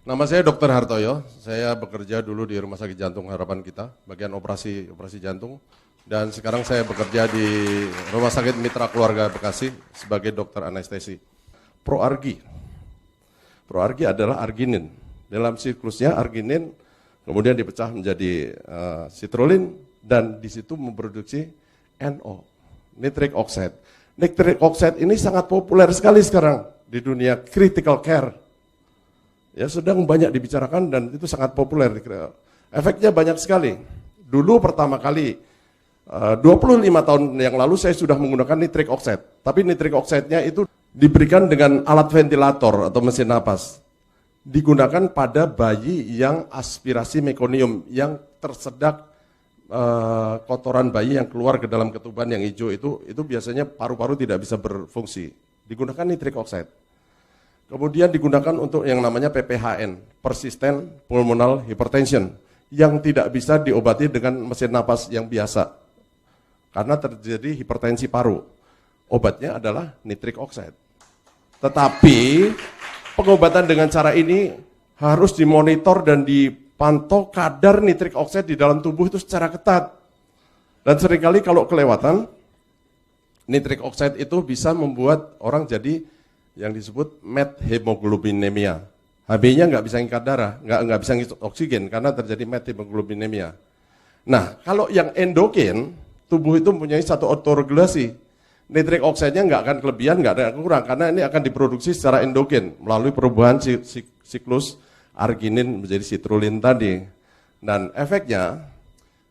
Nama saya Dr. Hartoyo. Saya bekerja dulu di Rumah Sakit Jantung Harapan Kita, bagian operasi jantung. Dan sekarang saya bekerja di Rumah Sakit Mitra Keluarga Bekasi sebagai dokter anestesi. Proargi. Proargi adalah arginin. Dalam siklusnya arginin kemudian dipecah menjadi citrulline dan di situ memproduksi NO, nitric oxide. Nitric oxide ini sangat populer sekali sekarang di dunia critical care. Ya, sedang banyak dibicarakan dan itu sangat populer. Efeknya banyak sekali. Dulu pertama kali 25 tahun yang lalu saya sudah menggunakan nitric oxide. Tapi nitric oxide-nya itu diberikan dengan alat ventilator atau mesin napas. Digunakan pada bayi yang aspirasi mekonium, yang tersedak kotoran bayi yang keluar ke dalam ketuban yang hijau itu biasanya paru-paru tidak bisa berfungsi. Digunakan nitric oxide. Kemudian digunakan untuk yang namanya PPHN, persistent pulmonal hypertension, yang tidak bisa diobati dengan mesin napas yang biasa. Karena terjadi hipertensi paru. Obatnya adalah nitric oxide. Tetapi pengobatan dengan cara ini harus dimonitor dan dipantau kadar nitric oxide di dalam tubuh itu secara ketat. Dan seringkali kalau kelewatan, nitric oxide itu bisa membuat orang jadi yang disebut methemoglobinemia. HB-nya nggak bisa ngangkat darah, nggak bisa ngisi oksigen karena terjadi methemoglobinemia. Nah, kalau yang endogen, tubuh itu mempunyai satu autoregulasi. Nitric oxide-nya nggak akan kelebihan, nggak ada kurang, karena ini akan diproduksi secara endogen melalui perubahan siklus arginin menjadi citrulline tadi. Dan efeknya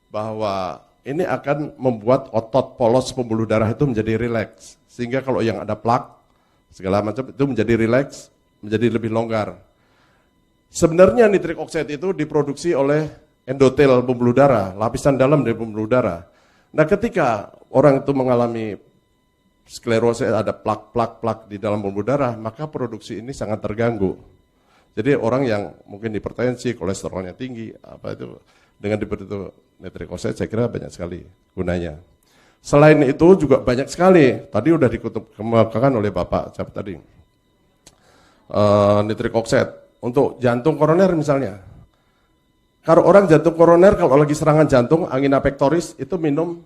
bahwa ini akan membuat otot polos pembuluh darah itu menjadi rileks. Sehingga kalau yang ada plak, segala macam itu menjadi rileks, menjadi lebih longgar. Sebenarnya nitric oxide itu diproduksi oleh endotel pembuluh darah, lapisan dalam dari pembuluh darah. Nah, ketika orang itu mengalami sklerosis, ada plak di dalam pembuluh darah, maka produksi ini sangat terganggu. Jadi orang yang mungkin hipertensi, kolesterolnya tinggi, apa itu dengan diberi itu nitric oxide, saya kira banyak sekali gunanya. Selain itu juga banyak sekali, tadi udah dikemukakan oleh Bapak siapa tadi, nitric oxide untuk jantung koroner misalnya. Kalau orang jantung koroner kalau lagi serangan jantung, angina pectoris, itu minum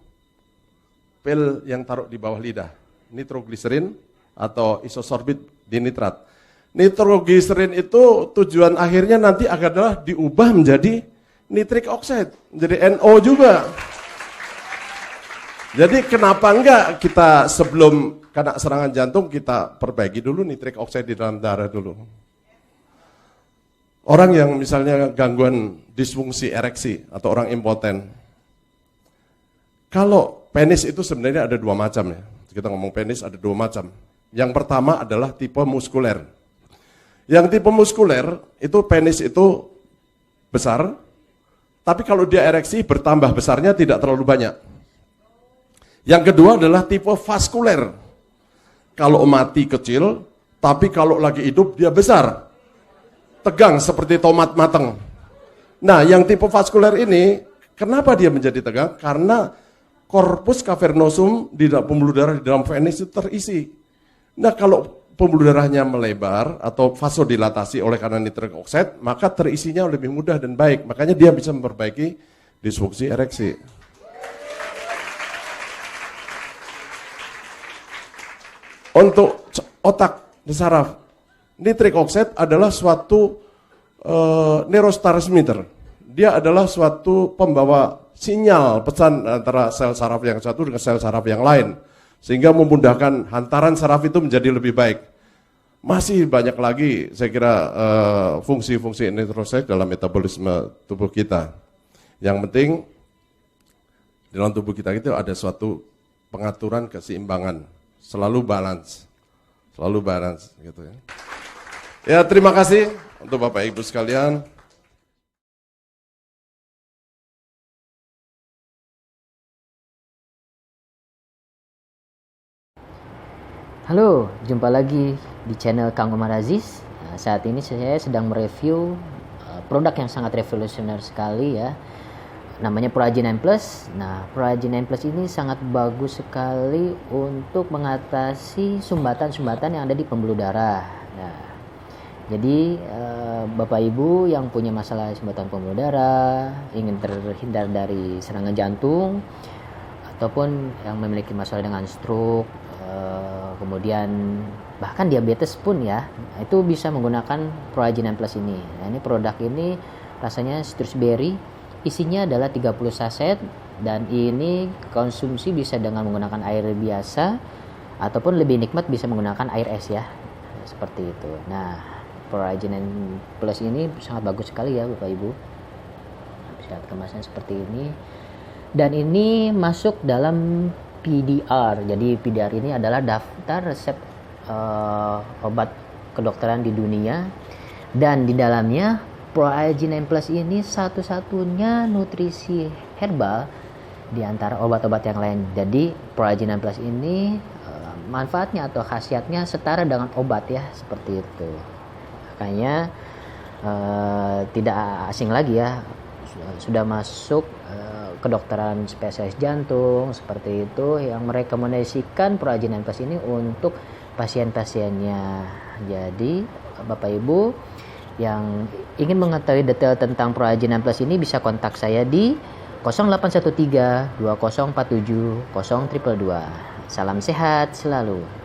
pil yang taruh di bawah lidah, nitrogliserin atau isosorbit dinitrat. Nitrogliserin itu tujuan akhirnya nanti adalah diubah menjadi nitric oxide, menjadi NO juga. Jadi kenapa enggak kita sebelum kena serangan jantung kita perbaiki dulu nitric oxide di dalam darah dulu. Orang yang misalnya gangguan disfungsi ereksi atau orang impoten. Kalau penis itu sebenarnya ada dua macam ya. Kita ngomong penis ada dua macam. Yang pertama adalah tipe muskuler. Yang tipe muskuler itu penis itu besar, tapi kalau dia ereksi bertambah besarnya tidak terlalu banyak. Yang kedua adalah tipe vaskuler. Kalau mati kecil, tapi kalau lagi hidup dia besar. Tegang seperti tomat matang. Nah, yang tipe vaskuler ini, kenapa dia menjadi tegang? Karena corpus cavernosum di dalam pembuluh darah di dalam penis itu terisi. Nah, kalau pembuluh darahnya melebar atau vasodilatasi oleh karena nitric oxide, maka terisinya lebih mudah dan baik. Makanya dia bisa memperbaiki disfungsi ereksi. Untuk otak dan saraf, nitric oxide adalah suatu neurotransmitter. Dia adalah suatu pembawa sinyal pesan antara sel saraf yang satu dengan sel saraf yang lain. Sehingga memudahkan hantaran saraf itu menjadi lebih baik. Masih banyak lagi saya kira fungsi-fungsi nitric oxide dalam metabolisme tubuh kita. Yang penting dalam tubuh kita itu ada suatu pengaturan keseimbangan. Selalu balance gitu ya. Ya, terima kasih untuk Bapak Ibu sekalian. Halo, jumpa lagi di channel Kang Omar Aziz. Saat ini saya sedang mereview produk yang sangat revolusioner sekali ya. Namanya ProAgi 9 Plus. Nah, ProAgi 9 Plus ini sangat bagus sekali untuk mengatasi sumbatan-sumbatan yang ada di pembuluh darah. Nah, Jadi Bapak Ibu yang punya masalah sumbatan pembuluh darah, ingin terhindar dari serangan jantung, ataupun yang memiliki masalah dengan stroke, kemudian bahkan diabetes pun ya, itu bisa menggunakan Proaginan Plus ini. Nah, ini produk ini rasanya citrus berry, isinya adalah 30 saset, dan ini konsumsi bisa dengan menggunakan air biasa ataupun lebih nikmat bisa menggunakan air es ya, seperti itu. Nah, Proaginan Plus ini sangat bagus sekali ya Bapak Ibu. Bisa kemasan seperti ini, dan ini masuk dalam PDR. Jadi PDR ini adalah daftar resep obat kedokteran di dunia, dan di dalamnya Proaginan Plus ini satu-satunya nutrisi herbal di antara obat-obat yang lain. Jadi Proaginan Plus ini manfaatnya atau khasiatnya setara dengan obat ya, seperti itu. Makanya tidak asing lagi ya, sudah masuk kedokteran spesialis jantung seperti itu yang merekomendasikan Proaginan Plus ini untuk pasien-pasiennya. Jadi Bapak Ibu yang ingin mengetahui detail tentang Proaginan Plus ini bisa kontak saya di 0813 2047 0222. Salam sehat selalu.